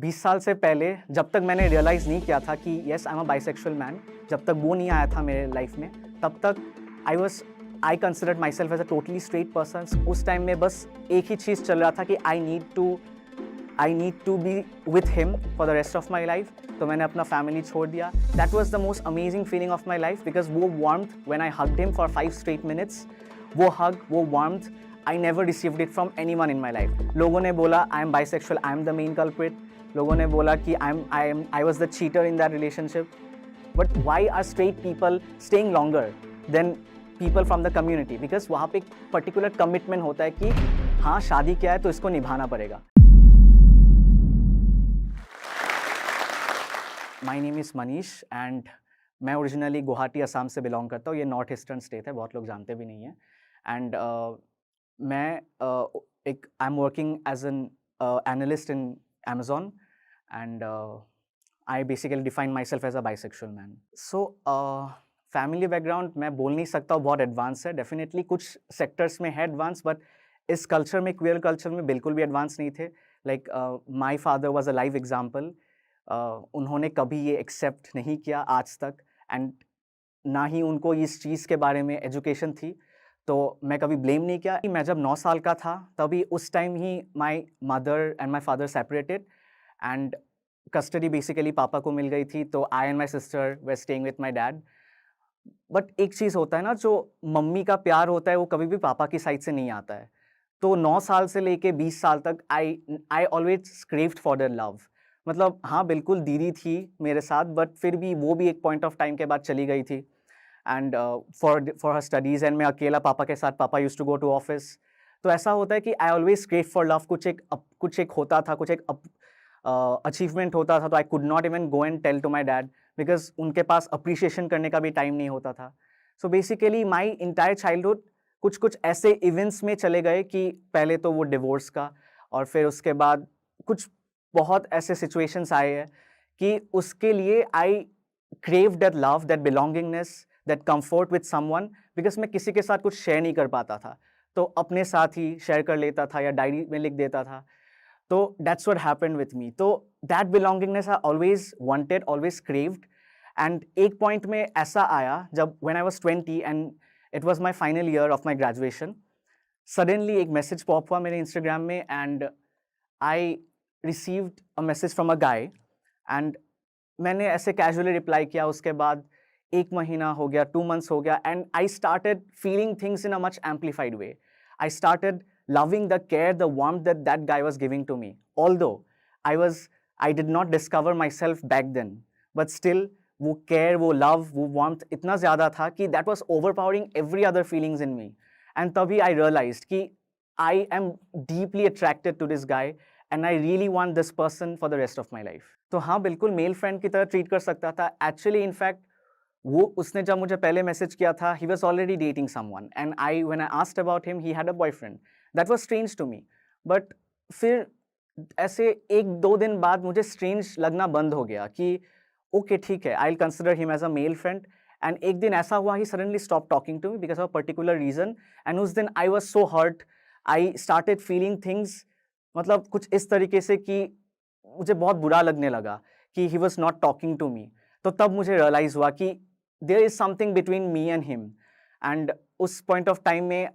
20 साल से पहले जब तक मैंने रियलाइज़ नहीं किया था कि yes I am a bisexual man, जब तक वो नहीं आया था मेरे लाइफ में, तब तक I considered myself as a totally straight person. उस टाइम में बस एक ही चीज़ चल रहा था कि I need to be with him for the rest of my life. तो मैंने अपना फैमिली छोड़ दिया। That was the most amazing feeling of my life because वो warmth when I hugged him for 5 straight minutes, वो hug, वो warmth I never received it from anyone in my life. लोगों ने बोला I am bisexual, I am the main culprit. लोगों ने बोला कि I was the cheater in that relationship. But why are straight people staying longer than people from the community? Because वहाँ पे एक पर्टिकुलर कमिटमेंट होता है कि हाँ, शादी किया है तो इसको निभाना पड़ेगा। My name is Manish and मैं ओरिजिनली गुवाहाटी असम से बिलोंग करता हूँ। ये नॉर्थ ईस्टर्न स्टेट है, बहुत लोग जानते भी नहीं हैं। एंड मैं I am working as an analyst in Amazon and I basically define myself as a bisexual man. So family background मैं बोल नहीं सकता हूँ बहुत एडवांस है। डेफिनेटली कुछ सेक्टर्स में है एडवांस, बट इस कल्चर में, क्वियर कल्चर में बिल्कुल भी एडवांस नहीं थे। Like my father was a live example. उन्होंने कभी ये एक्सेप्ट नहीं किया आज तक, एंड ना ही उनको इस चीज़ के बारे में एजुकेशन थी। तो मैं कभी ब्लेम नहीं किया। मैं जब 9 साल का था तभी उस टाइम ही my mother and my father separated and custody basically पापा को मिल गई थी। तो I and my sister were staying with my dad. But एक चीज़ होता है ना, जो मम्मी का प्यार होता है वो कभी भी पापा की साइड से नहीं आता है। तो 9 साल से लेके 20 साल तक I always craved for their love. मतलब हाँ, बिल्कुल दीदी थी मेरे साथ, बट फिर भी वो भी एक पॉइंट ऑफ टाइम के बाद चली गई थी and for her studies. And मैं अकेला पापा के साथ, पापा used to go to office. तो ऐसा होता है कि I always crave for love. कुछ एक होता था, कुछ एक अचीवमेंट होता था, तो I could not even go and tell to my dad because उनके पास अप्रिशिएशन करने का भी टाइम नहीं होता था। So basically my entire childhood कुछ कुछ ऐसे इवेंट्स में चले गए कि पहले तो वो डिवोर्स का, और फिर उसके बाद कुछ बहुत ऐसे सिचुएशंस आए हैं कि उसके लिए आई crave that love, that belongingness, that comfort with someone. Because मैं किसी के साथ कुछ शेयर नहीं कर पाता था, तो अपने साथ ही शेयर कर लेता था या डायरी में लिख देता था। तो that's what happened with me. तो that belongingness I always wanted, always craved. And एक पॉइंट में ऐसा आया जब when I was 20 and it was my final year of my graduation, suddenly एक मैसेज पॉप हुआ मेरे इंस्टाग्राम में and I received a message from a guy. And मैंने ऐसे कैजुअली रिप्लाई किया। उसके बाद 1 महीना हो गया, 2 months हो गया, and I started feeling things in a much amplified way. I started loving the care, the warmth that guy was giving to me. Although I did not discover myself back then, but still वो care, वो love, वो warmth इतना ज़्यादा था कि that was overpowering every other feelings in me. And तभी I realized कि I am deeply attracted to this guy and I really want this person for the rest of my life. तो हाँ, बिल्कुल male friend की तरह treat कर सकता था। एक्चुअली इनफैक्ट वो उसने जब मुझे पहले मैसेज किया था, he was already dating someone and when I asked about him, he had a boyfriend. That was strange to me. But फिर ऐसे 1-2 दिन बाद मुझे स्ट्रेंज लगना बंद हो गया कि ओके ठीक है, I'll consider him as a male friend. And एक दिन ऐसा हुआ, he suddenly stopped talking to me because of a particular reason. And उस दिन I was so hurt. I started feeling things, मतलब कुछ इस तरीके से कि मुझे बहुत बुरा लगने लगा कि he was not talking to me. तो तब मुझे रियलाइज हुआ कि there is something between me and him. And उस point of time में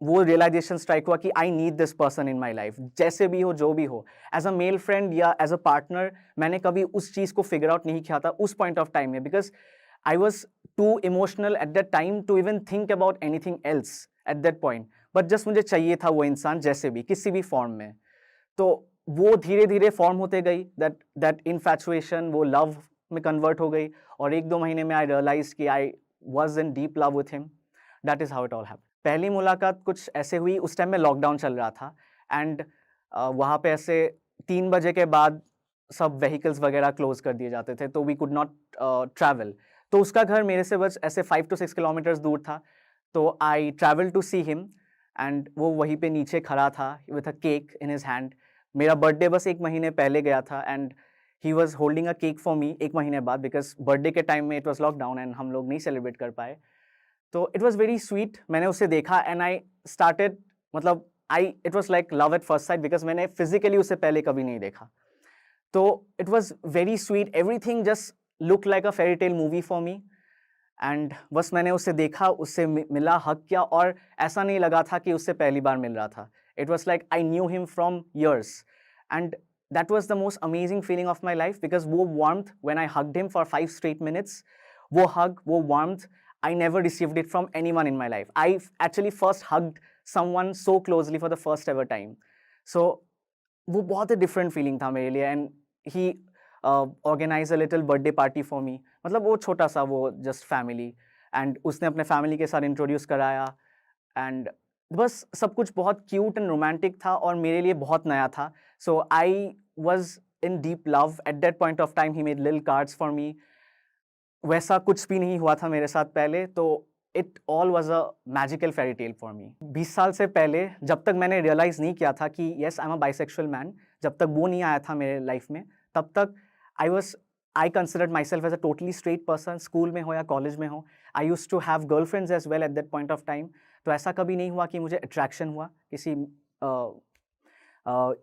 वो realization strike हुआ कि I need this person in my life. जैसे भी हो, जो भी हो, as a male friend या as a partner, मैंने कभी उस चीज़ को figure out नहीं किया था उस point of time में, because I was too emotional at that time to even think about anything else at that point. But just मुझे चाहिए था वो इंसान जैसे भी, किसी भी form में। तो वो धीरे धीरे फॉर्म होते गई, दैट इनफैचुएशन वो लव में कन्वर्ट हो गई, और 1-2 महीने में आई रियलाइज कि I was in deep love with him. That is how it all happened. पहली मुलाकात कुछ ऐसे हुई, उस टाइम में लॉकडाउन चल रहा था एंड वहाँ पे ऐसे 3 बजे के बाद सब व्हीकल्स वगैरह क्लोज कर दिए जाते थे, तो वी कुड नॉट ट्रैवल। तो उसका घर मेरे से बस ऐसे 5 to 6 किलोमीटर्स दूर था। तो I travel to see him and वो वहीं पे नीचे खड़ा था with a cake in his hand. मेरा बर्थडे बस 1 महीने पहले गया था and he was holding a cake for me 1 महीने बाद, बिकॉज बर्थडे के टाइम में इट वॉज लॉकडाउन एंड हम लोग नहीं सेलिब्रेट कर पाए। तो इट वॉज वेरी स्वीट। मैंने उसे देखा एंड आई स्टार्टेड, मतलब it was like love at first sight, because मैंने फिजिकली उसे पहले कभी नहीं देखा। तो it was very sweet, everything just look like a fairy tale movie for me. And बस मैंने उससे देखा, उससे मिला, हक किया, और ऐसा नहीं लगा था कि उससे पहली बार मिल रहा था। It was like I knew him from years, and that was the most amazing feeling of my life, because वो warmth when I hugged him for 5 straight minutes, वो हग, वो warmth, I never received it from anyone in my life. I actually first hugged someone so closely for the first ever time. So वो बहुत ही different feeling था मेरे लिए। And he organise a little birthday party for me, मतलब वो छोटा सा, वो जस्ट फैमिली, एंड उसने अपने फैमिली के साथ इंट्रोड्यूस कराया, एंड बस सब कुछ बहुत क्यूट एंड रोमांटिक था और मेरे लिए बहुत नया था। So I was in deep love at that point of time. He made little cards for me. वैसा कुछ भी नहीं हुआ था मेरे साथ पहले, तो it all was a magical fairy tale for me. 20 साल से पहले, जब तक मैंने रियलाइज़ नहीं किया था कि yes I am a bisexual man, जब तक वो नहीं आया था मेरे लाइफ में, तब तक I considered myself as a totally straight person. School में हो या कॉलेज में हो, I use to have girl friends as well at that point of time. तो ऐसा कभी नहीं हुआ कि मुझे अट्रैक्शन हुआ किसी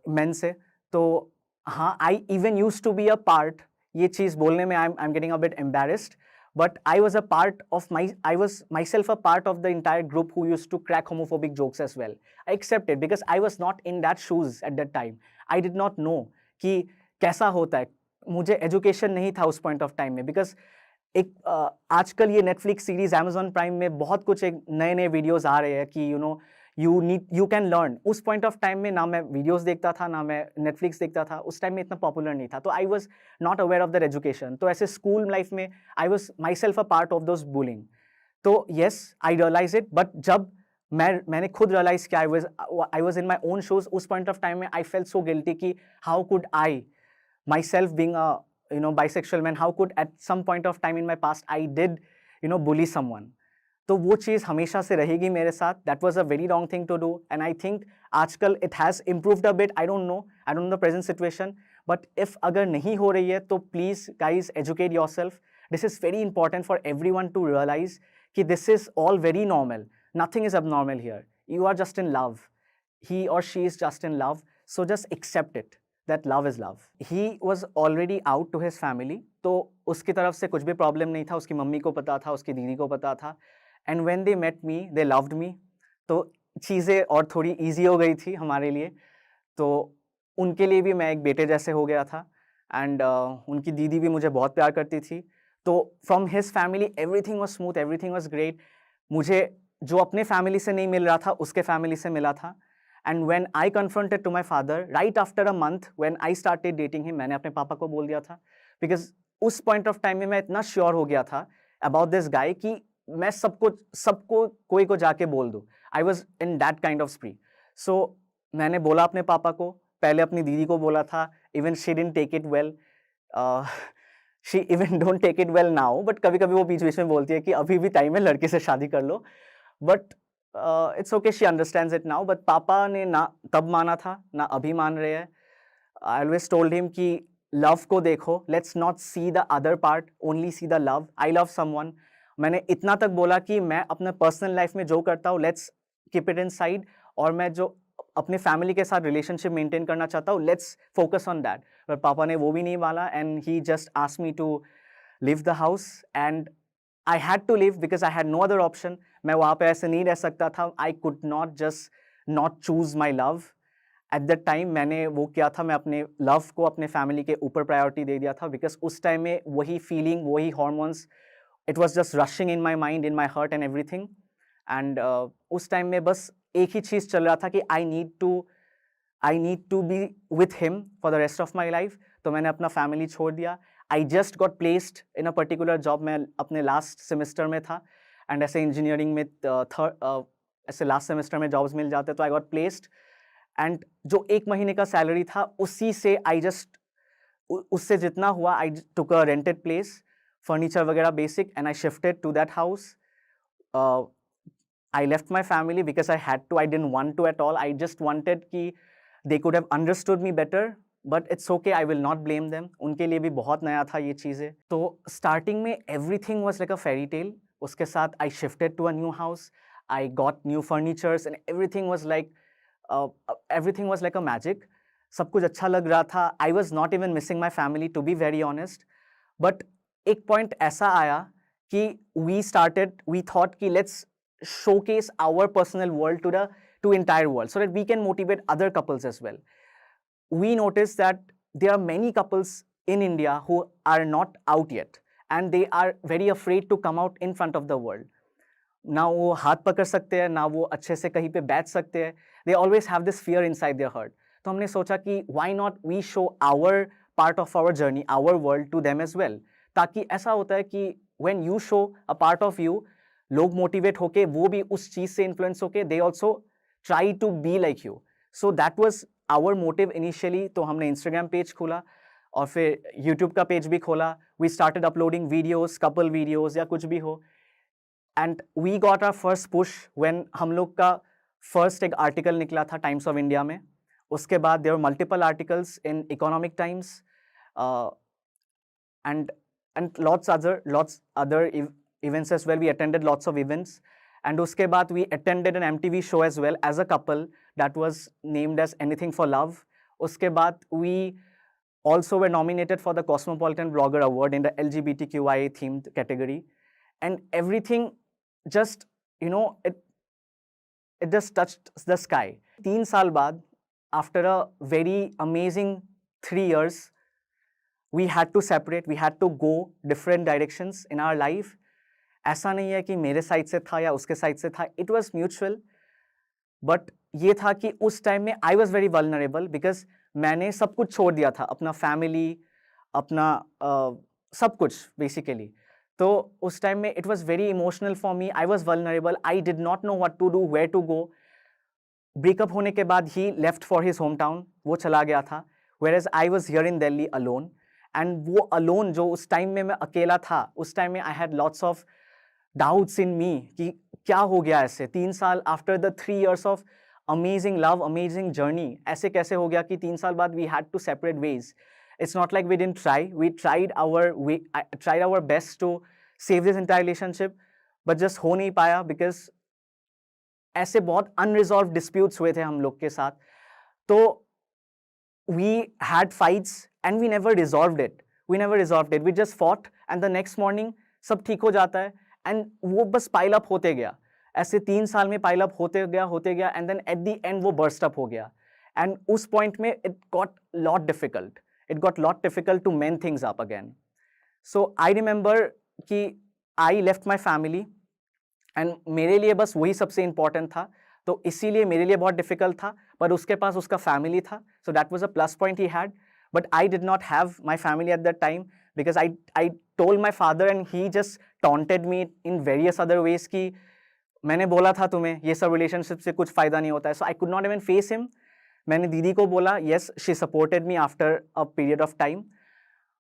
मेन से। तो हाँ, I even use to be a part, ये चीज़ बोलने में I am getting a bit embarrassed, but I was a part of I was myself a part of the entire group who used to crack homophobic jokes as well. I accepted because I was not in that shoes at that time. I did not know कि कैसा होता है, मुझे education नहीं था उस point of time में। Because एक आजकल ये नेटफ्लिक्स सीरीज, अमेजॉन प्राइम में बहुत कुछ एक नए नए वीडियोस आ रहे हैं कि यू कैन लर्न। उस पॉइंट ऑफ टाइम में ना मैं वीडियोस देखता था, ना मैं नेटफ्लिक्स देखता था, उस टाइम में इतना पॉपुलर नहीं था, तो I was not aware of the education. तो ऐसे स्कूल लाइफ में I was myself a part of those bullying. तो yes, I realize it, but जब मैंने खुद रियलाइज किया, I was in my own shoes, उस पॉइंट ऑफ टाइम में आई फेल्ट सो गिल्टी कि how could I myself being a bisexual man, how could at some point of time in my past I did bully someone. तो वो चीज़ हमेशा से रहेगी मेरे साथ। That was a very wrong thing to do, and I think आजकल it has improved a bit. I don't know the present situation, but if अगर नहीं हो रही है तो please guys educate yourself. This is very important for everyone to realise कि this is all very normal, nothing is abnormal here, you are just in love, he or she is just in love, so just accept it that love is love. He was already out to his family, तो उसकी तरफ से कुछ भी problem नहीं था, उसकी mummy को पता था, उसकी दीदी को पता था, and when they met me they loved me. तो चीज़ें और थोड़ी ईजी हो गई थी हमारे लिए, तो उनके लिए भी मैं एक बेटे जैसे हो गया था, एंड उनकी दीदी भी मुझे बहुत प्यार करती थी। तो from his family everything was smooth, everything was great. मुझे जो अपने फैमिली से नहीं मिल रहा था, उसके फैमिली से मिला था। And when I confronted to my father, right after a month when I started dating him, मैंने अपने पापा को बोल दिया था, because उस point of time में मैं इतना sure हो गया था about this guy कि मैं सबको कोई को जाके बोल दूँ। I was in that kind of spree. So मैंने बोला अपने पापा को, पहले अपनी दीदी को बोला था, even she didn't take it well. She even don't take it well now, but कभी-कभी वो बीच-बीच में बोलती है कि अभी भी टाइम है, लड़के से शादी कर लो। But it's okay, she understands it now, but पापा ने ना तब माना था, ना अभी मान रहे हैं। आई ऑलवेज टोल्ड हिम कि लव को देखो, let's not see the other part, only see the love. I love someone. मैंने इतना तक बोला कि मैं अपने पर्सनल लाइफ में जो करता हूँ, let's keep it in side, और मैं जो अपने फैमिली के साथ रिलेशनशिप मेंटेन करना चाहता हूँ, लेट्स फोकस ऑन दैट। पर पापा ने वो भी नहीं माना, and he just asked me to leave the house, and I had to leave because I had no other option. मैं वहाँ पे ऐसे नहीं रह सकता था। I could not just not choose my love. At that time मैंने वो किया था, मैं अपने love को अपने family के ऊपर priority दे दिया था, because उस time में वही feeling, वही hormones, it was just rushing in my mind, in my heart and everything. And उस time में बस एक ही चीज़ चल रहा था कि I need to be with him for the rest of my life. तो मैंने अपना family छोड़ दिया। I just got placed in a particular job. मैं अपने लास्ट सेमेस्टर में था, एंड ऐसे इंजीनियरिंग में ऐसे लास्ट सेमेस्टर में जॉब्स मिल जाते, तो आई गॉट प्लेस्ड, एंड जो 1 महीने का सैलरी था उसी से उससे जितना हुआ, I took a rented place, furniture वगैरह basic, and I shifted to that house. I left my family because I had to. I didn't want to at all. I just wanted कि they could have understood me better. But it's okay, I will not blame them. उनके लिए भी बहुत नया था ये चीज़ें। तो starting में everything was like a fairy tale. उसके साथ I shifted to a new house. I got new furnitures and everything was like a magic. सब कुछ अच्छा लग रहा था. I was not even missing my family, to be very honest. But एक point ऐसा आया कि we thought कि let's showcase our personal world to entire world so that we can motivate other couples as well. We noticed that there are many couples in India who are not out yet, and they are very afraid to come out in front of the world. ना वो हाथ पकड़ सकते हैं, ना वो अच्छे से कहीं पे बैठ सकते हैं. They always have this fear inside their heart. तो हमने सोचा कि why not we show our part of our journey, our world to them as well. ताकि ऐसा होता है कि when you show a part of you, लोग मोटिवेट होके वो भी उस चीज से इन्फ्लुएंस होके they also try to be like you. So that was our motive initially. तो हमने Instagram पेज खोला और फिर YouTube का पेज भी खोला. We started uploading videos, couple videos या कुछ भी हो. And we got our first push when हम लोग का first एक article निकला था Times of India में. उसके बाद there were multiple articles in Economic Times and lots other events as well. We attended lots of events. And उसके बाद we attended an MTV show as well as a couple that was named as Anything for Love. उसके बाद we also were nominated for the Cosmopolitan Blogger Award in the LGBTQIA themed category. And everything just, you know, it just touched the sky. 3 साल बाद, after a very amazing 3 years, we had to separate, we had to go different directions in our life. ऐसा नहीं है कि मेरे side से था या उसके साइड से था. It was mutual. But ये था कि उस टाइम में I was very vulnerable because मैंने सब कुछ छोड़ दिया था, अपना फैमिली, अपना सब कुछ basically. तो उस टाइम में it was very emotional for me. I was vulnerable. I did not know what to do, where to go. Breakup होने के बाद he left for his hometown. वो चला गया था. Whereas I was here in Delhi alone. And वो alone जो उस टाइम में मैं अकेला था, उस टाइम में I had lots of doubts in me कि क्या हो गया ऐसे 3 साल after the 3 years of amazing love, amazing journey. ऐसे कैसे हो गया कि 3 साल बाद we had to separate ways. It's not like we didn't try. We tried our best to save this entire relationship, but just हो नहीं पाया because ऐसे बहुत unresolved disputes हुए थे हम लोग के साथ. तो we had fights and we never resolved it. We just fought and the next morning सब ठीक हो जाता है and वो बस pile up होते गया. ऐसे 3 साल में pile up होते गया and then at the end वो burst up हो गया. And उस point में it got lot difficult. It got lot difficult to mend things up again. So I remember कि I left my family and मेरे लिए बस वही सबसे important था. तो इसीलिए मेरे लिए बहुत difficult था, पर उसके पास उसका family था. So that was a plus point he had. But I did not have my family at that time because I told my father and he just taunted me in various other ways कि मैंने बोला था तुम्हें ये सब relationship से कुछ फायदा नहीं होता है. So I could not even face him. मैंने दीदी को बोला, yes, she supported me after a period of time.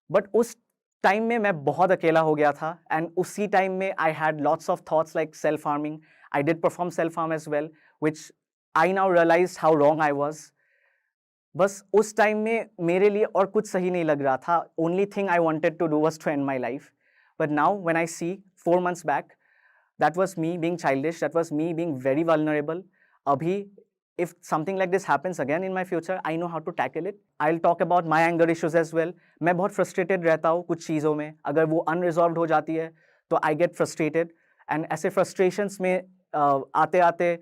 But उस टाइम में मैं बहुत अकेला हो गया था and उसी टाइम में I had lots of thoughts like self-harming. I did perform self-harm as well, which I now realized how wrong I was. बस उस टाइम में मेरे लिए और कुछ सही नहीं लग रहा था. Only thing I wanted to do was to end my life. But now when I see 4 months back, that was me being childish. That was me being very vulnerable. अभी if something like this happens again in my future, I know how to tackle it. I'll talk about my anger issues as well. मैं बहुत frustrated रहता हूँ कुछ चीज़ों में. अगर वो unresolved हो जाती है, तो I get frustrated. And ऐसे frustrations में आते-आते,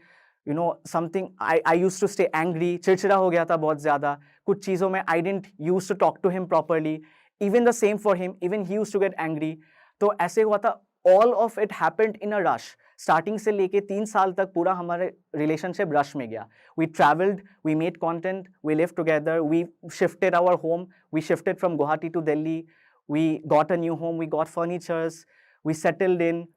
you know, something I used to stay angry. चिड़चिड़ा हो गया था बहुत ज़्यादा. कुछ चीज़ों में I didn't used to talk to him properly. Even the same for him. Even he used to get angry. तो ऐसे हुआ था. All of it happened in a rush. Starting से लेके 3 साल तक पूरा हमारे रिलेशनशिप रश में गया. We traveled, we made content, we lived together, we shifted our home, we shifted from Guwahati to Delhi, we got a new home, we got furnitures, we settled in.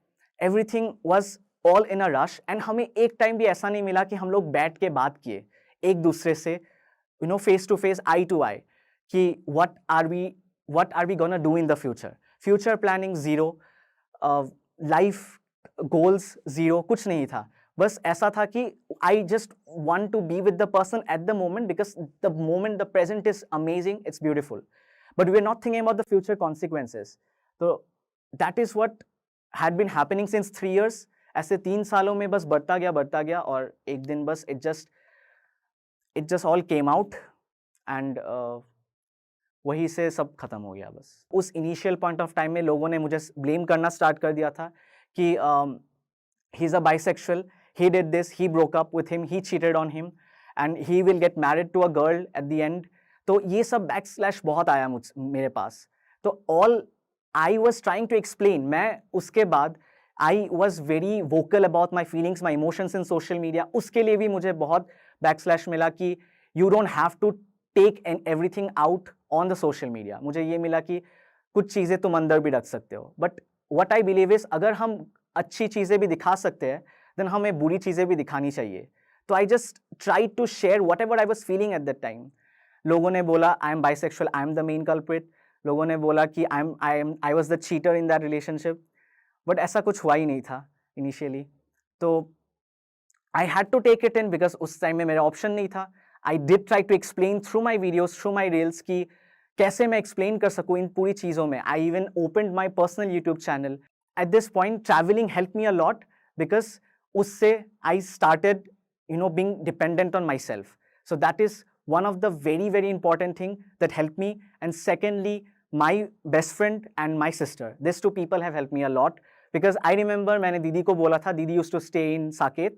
Everything was all in a rush and हमें एक time भी ऐसा नहीं मिला कि हम लोग बैठ के बात किए एक दूसरे से, you know, face to face, eye to eye, कि what are we gonna do in the future? Future planning zero, life goals zero, कुछ नहीं था. बस ऐसा था कि I just want to be with the person at the moment because the moment, the present is amazing, it's beautiful. But we're not thinking about the future consequences. So that is what had been happening since 3 years. ऐसे 3 सालों में बस बढ़ता गया और एक दिन बस it just all came out. And वहीं से सब खत्म हो गया बस। उस इनिशियल पॉइंट ऑफ टाइम में लोगों ने मुझे ब्लेम करना स्टार्ट कर दिया था कि he is a bisexual, he did this, he broke up with him, he cheated on him and he will get married to a girl at the end. तो ये सब बैकस्लैश बहुत आया मेरे पास। तो all I was trying to explain, मैं उसके बाद I was very vocal about my feelings, my emotions in social media, उसके लिए भी मुझे बहुत बैकस्लैश मिला कि you don't have to take everything out on the social media. मुझे ये मिला कि कुछ चीज़ें तुम अंदर भी रख सकते हो, but what I believe is अगर हम अच्छी चीज़ें भी दिखा सकते हैं देन हमें बुरी चीज़ें भी दिखानी चाहिए। तो I just try to share whatever I was feeling at that time. लोगों ने बोला I am bisexual, I am the main culprit. लोगों ने बोला कि I was the cheater in that relationship, but ऐसा कुछ हुआ ही नहीं था इनिशियली। तो I had to take it in because उस टाइम में मेरा ऑप्शन नहीं था। I did try to explain through my videos, through my reels कि कैसे मैं एक्सप्लेन कर सकूँ इन पूरी चीज़ों में। I even opened my personal YouTube channel. At this point travelling help me a lot because उससे I started, being dependent on myself. So that is one of the very, very important thing that helped me. And secondly, my best friend and my sister. These two people have helped me a lot because I remember मैंने दीदी को बोला था, दीदी used to stay in Saket,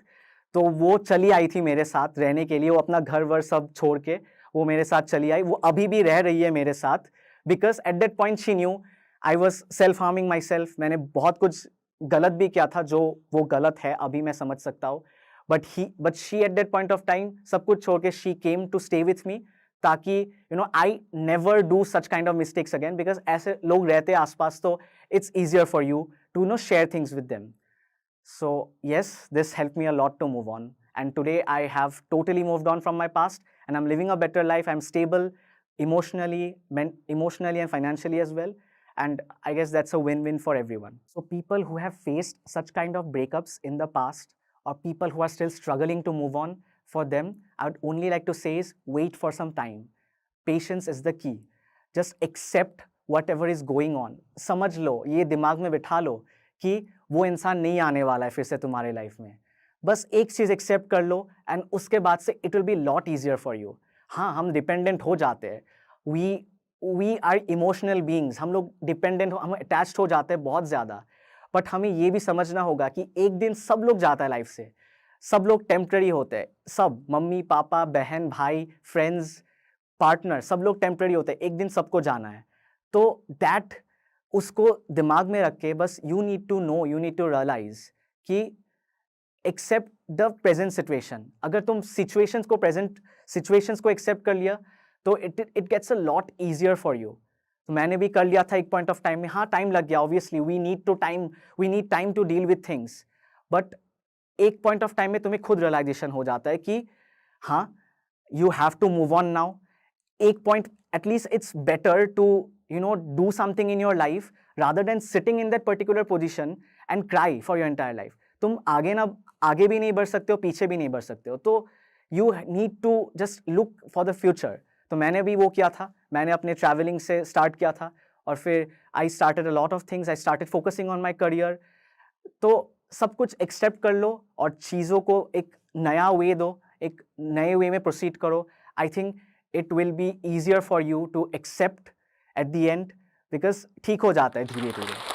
तो वो चली आई थी मेरे साथ रहने के लिए। वो अपना घर वर सब छोड़ के वो मेरे साथ चली आई। वो अभी भी रह रही है मेरे साथ because at that point she knew I was self harming myself. मैंने बहुत कुछ गलत भी किया था जो वो गलत है, अभी मैं समझ सकता हूँ। But she at that point of time सब कुछ छोड़ के she came to stay with me ताकि I never do such kind of mistakes again because ऐसे लोग रहते हैं आसपास तो it's easier for you to share things with them. So yes, this helped me a lot to move on. And today I have totally moved on from my past and I'm living a better life. I'm stable emotionally and financially as well. And I guess that's a win-win for everyone. So people who have faced such kind of breakups in the past or people who are still struggling to move on, for them, I would only like to say is wait for some time. Patience is the key. Just accept whatever is going on. समझ लो, ये दिमाग में बिठा लो कि वो इंसान नहीं आने वाला है फिर से तुम्हारे लाइफ में। बस एक चीज़ एक्सेप्ट कर लो एंड उसके बाद से it will be lot easier for you. हाँ, हम डिपेंडेंट हो जाते हैं, वी आर इमोशनल बीइंग्स, हम लोग डिपेंडेंट हम अटैच्ड हो जाते हैं बहुत ज़्यादा। बट हमें ये भी समझना होगा कि एक दिन सब लोग जाता है लाइफ से, सब लोग टेम्पररी होते हैं, सब मम्मी पापा बहन भाई फ्रेंड्स पार्टनर सब लोग टेम्पररी होते हैं, एक दिन सबको जाना है। तो दैट उसको दिमाग में रख के बस you need to know, you need to realise कि एक्सेप्ट द प्रेजेंट सिचुएशन। अगर तुम प्रेजेंट सिचुएशंस को एक्सेप्ट कर लिया तो it gets a lot easier for you. तो मैंने भी कर लिया था एक पॉइंट ऑफ टाइम में। हाँ, टाइम लग गया, obviously we need time to deal with things, but एक पॉइंट ऑफ टाइम में तुम्हें खुद रियलाइजेशन हो जाता है कि हाँ, you have to move on now. एक point at least it's better to do something in your life rather than sitting in that particular position and cry for your entire life. तुम आगे भी नहीं बढ़ सकते हो, पीछे भी नहीं बढ़ सकते हो। तो you need to just look for the future. तो मैंने भी वो किया था, मैंने अपने ट्रैवलिंग से स्टार्ट किया था और फिर I started a lot of things. I started focusing on my career. तो सब कुछ एक्सेप्ट कर लो और चीज़ों को एक नया वे दो, एक नए वे में प्रोसीड करो। I think it will be easier for you to accept at the end because ठीक हो जाता है धीरे धीरे।